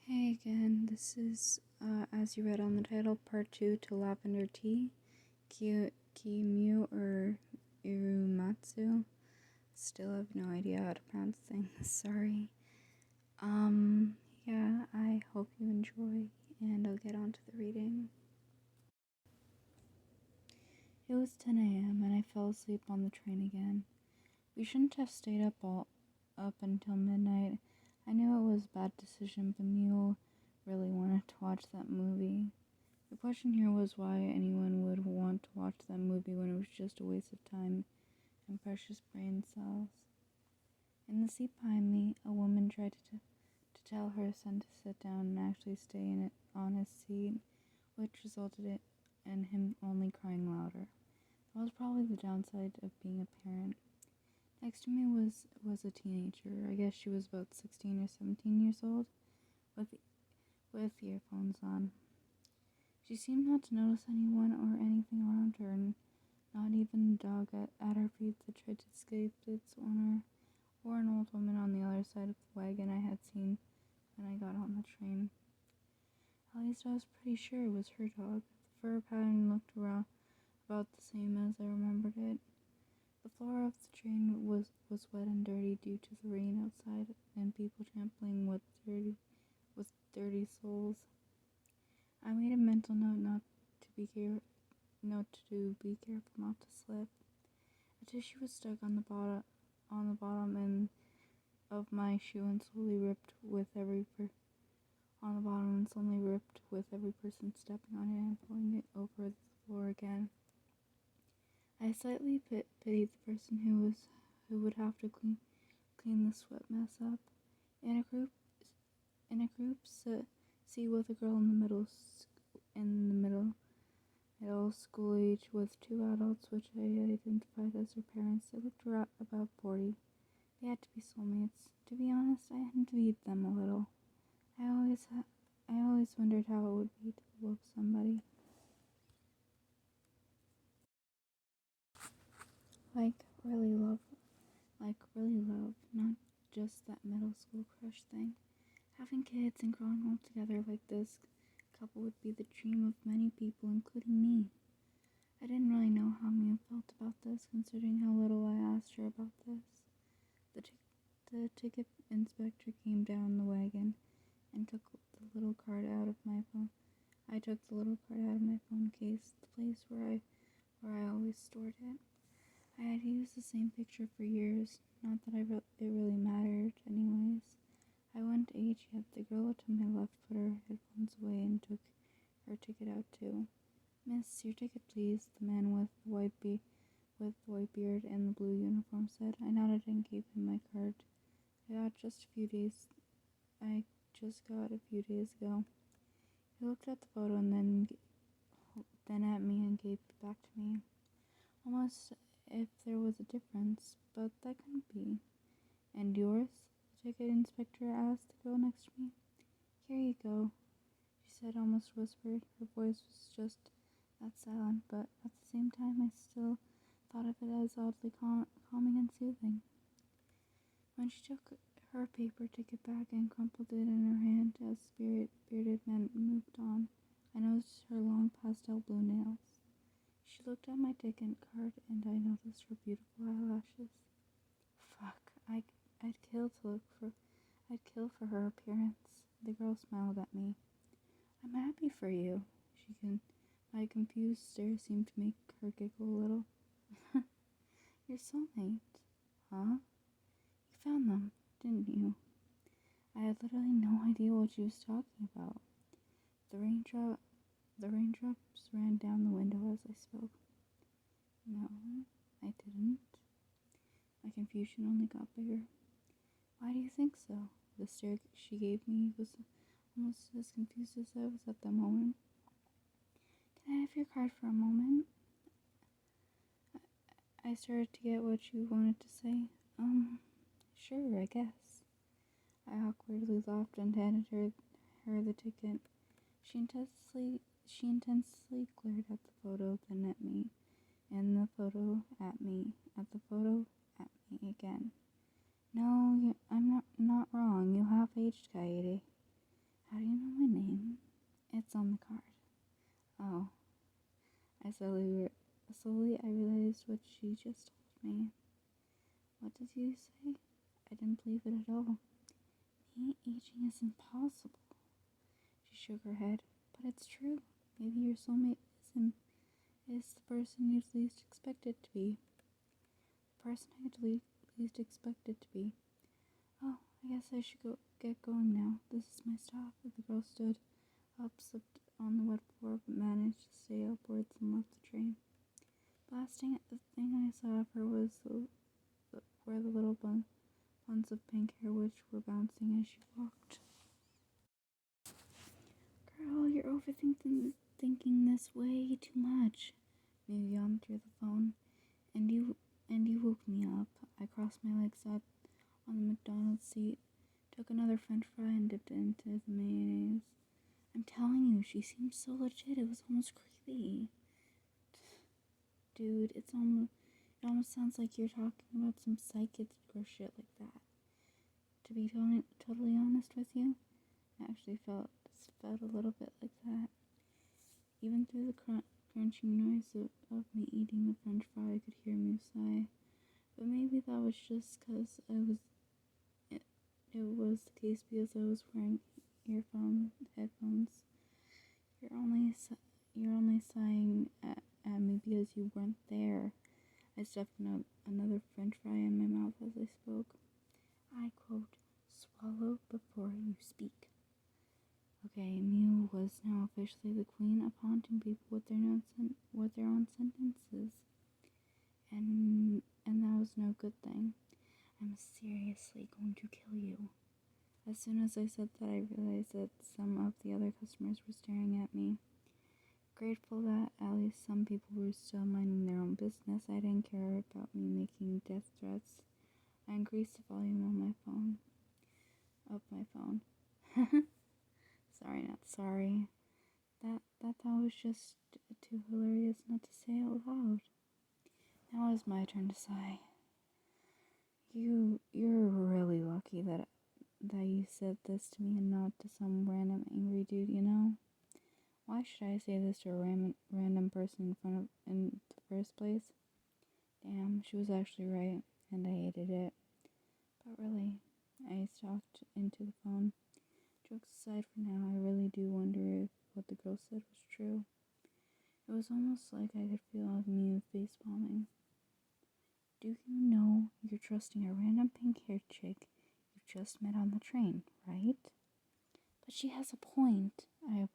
Hey again, this is, as you read on the title, part 2 to Lavender Tea, Kimu or Irumatsu. Still have no idea how to pronounce things, sorry. Yeah, I hope you enjoy, and I'll get on to the reading. It was 10 a.m. and I fell asleep on the train again. We shouldn't have stayed up until midnight. I knew it was a bad decision, but Mule really wanted to watch that movie. The question here was why anyone would want to watch that movie when it was just a waste of time and precious brain cells. In the seat behind me, a woman tried to tell her son to sit down and actually stay on his seat, which resulted in him only crying louder. That was probably the downside of being a parent. Next to me was a teenager. I guess she was about 16 or 17 years old, with earphones on. She seemed not to notice anyone or anything around her, and not even the dog at her feet that tried to escape its owner, or an old woman on the other side of the wagon I had seen when I got on the train. At least I was pretty sure it was her dog. The fur pattern looked around about the same as I remembered it. The floor of the train was wet and dirty due to the rain outside and people trampling with dirty soles. I made a mental note to be careful not to slip. A tissue was stuck on the bottom end of my shoe and slowly ripped with every person stepping on it and pulling it over the floor again. I slightly pitied the person who would have to clean the sweat mess up. In a group seat with a girl in the middle school age with two adults, which I identified as her parents. They looked about 40. They had to be soulmates. To be honest, I envied them a little. I always wondered how it would be to love somebody. Like really love, not just that middle school crush thing. Having kids and growing old together like this couple would be the dream of many people, including me. I didn't really know how Mia felt about this, considering how little I asked her about this. The ticket inspector came down the wagon and took the little card out of my phone. I took the little card out of my phone case, the place where I always stored it. I had used the same picture for years, not that it really mattered anyways. I wasn't age yet. The girl to my left put her headphones away and took her ticket out too. Miss, your ticket please, the man with the white beard and the blue uniform said. I nodded and gave him my card. I just got a few days ago. He looked at the photo and then at me and gave it back to me. Almost if there was a difference, but that couldn't be. And yours? The ticket inspector asked the girl next to me. Here you go, she said, almost whispered. Her voice was just that silent, but at the same time I still thought of it as oddly calming and soothing. When she took her paper ticket back and crumpled it in her hand as the bearded man moved on, I noticed her long pastel blue nails. She looked at my ticket card and I noticed her beautiful eyelashes. Fuck, I'd kill for her appearance. The girl smiled at me. I'm happy for you. My confused stare seemed to make her giggle a little. Your soulmate. Huh? You found them, didn't you? I had literally no idea what she was talking about. The raindrops ran down the window as I spoke. No, I didn't. My confusion only got bigger. Why do you think so? The stare she gave me was almost as confused as I was at the moment. Can I have your card for a moment? I started to get what you wanted to say. Sure, I guess. I awkwardly laughed and handed her the ticket. She intensely glared at the photo, then at me, and the photo at me, at the photo at me again. No, I'm not wrong. You have aged, Kaede. How do What's on the card? Oh, slowly I realized what she just told me. What did you say? I didn't believe it at all. Me aging is impossible. She shook her head. But it's true. Maybe your soulmate is the person you'd least expect it to be. The person I'd least expect it to be. Oh, I guess I should get going now. This is my stop. The girl stood up, slipped on the wet floor, but managed to stay upwards and left the train. The last thing I saw of her was where the little buns of pink hair which were bouncing as she walked. Girl, you're overthinking this way too much. Mew yawned through the phone. And you woke me up. I crossed my legs out on the McDonald's seat, took another french fry and dipped it into the mayonnaise. I'm telling you, she seemed so legit, it was almost creepy. Dude, it almost sounds like you're talking about some psychic or shit like that. To be totally honest with you, I actually felt a little bit like that. Even through the crunching noise of me eating the french fry, I could hear Mew sigh. But maybe that was just because it was the case because I was wearing headphones. You're only sighing at me because you weren't there. I stuffed another french fry in my mouth as I spoke. I quote, swallow before you speak. Okay, Mew was now officially the queen of haunting people with their own sentences. And that was no good thing. I'm seriously going to kill you. As soon as I said that, I realized that some of the other customers were staring at me. Grateful that at least some people were still minding their own business, I didn't care about me making death threats. I increased the volume on my phone. Sorry, not sorry. That was just too hilarious not to say out loud. Now it's my turn to sigh. You're really lucky that you said this to me and not to some random angry dude, you know? Why should I say this to a random person in the first place? Damn, she was actually right, and I hated it. But really, I stalked into the phone. Jokes aside for now, I really do wonder if what the girl said was true. It was almost like I could feel Mew facepalming. Do you know you're trusting a random pink-haired chick you just met on the train, right? But she has a point, I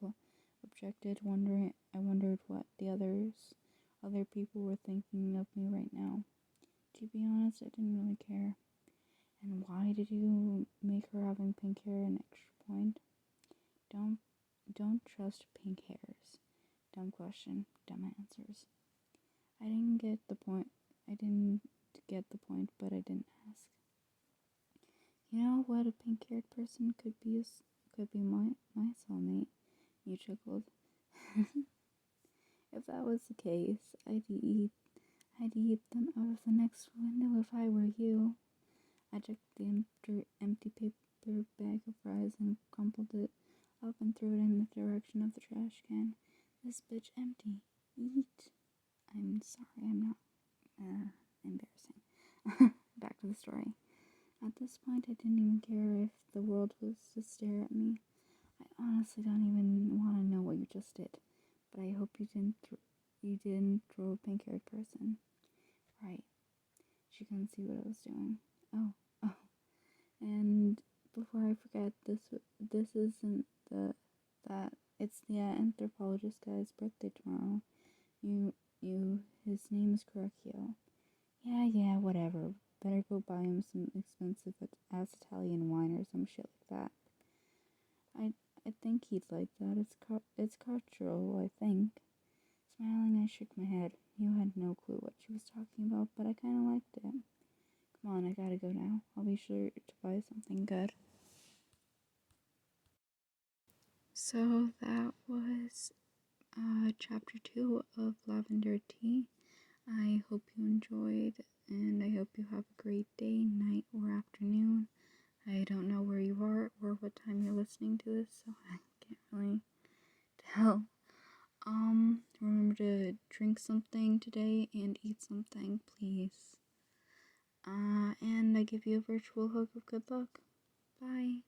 objected, I wondered what the other people were thinking of me right now. To be honest, I didn't really care. And why did you make her having pink hair an extra point? Don't trust pink hairs. Dumb question, dumb answers. I didn't get the point, but I didn't ask. You know what a pink-haired person could be my soulmate. You chuckled. If that was the case, I'd eat them out of the next window if I were you. I took the empty paper bag of fries and crumpled it up and threw it in the direction of the trash can. This bitch empty. Eat. I'm sorry, I'm not embarrassing. Back to the story. At this point, I didn't even care if the world was to stare at me. I honestly don't even want to know what you just did, but I hope you didn't throw a pink-haired person. Right. She couldn't see what I was doing. Oh. And before I forget, this isn't it's the anthropologist guy's birthday tomorrow. His name is Correcchio. Yeah, whatever. Better go buy him some expensive ass Italian wine or some shit like that. I think he'd like that. It's cultural, I think. Smiling, I shook my head. You had no clue what she was talking about, but I kind of liked it. Come on, I gotta go now. I'll be sure to buy something good. So that was chapter 2 of Lavender Tea. I hope you enjoyed, and I hope you have a great day, night, or afternoon. I don't know where you are or what time you're listening to this, so I can't really Well, remember to drink something today and eat something, please. And I give you a virtual hug of good luck. Bye.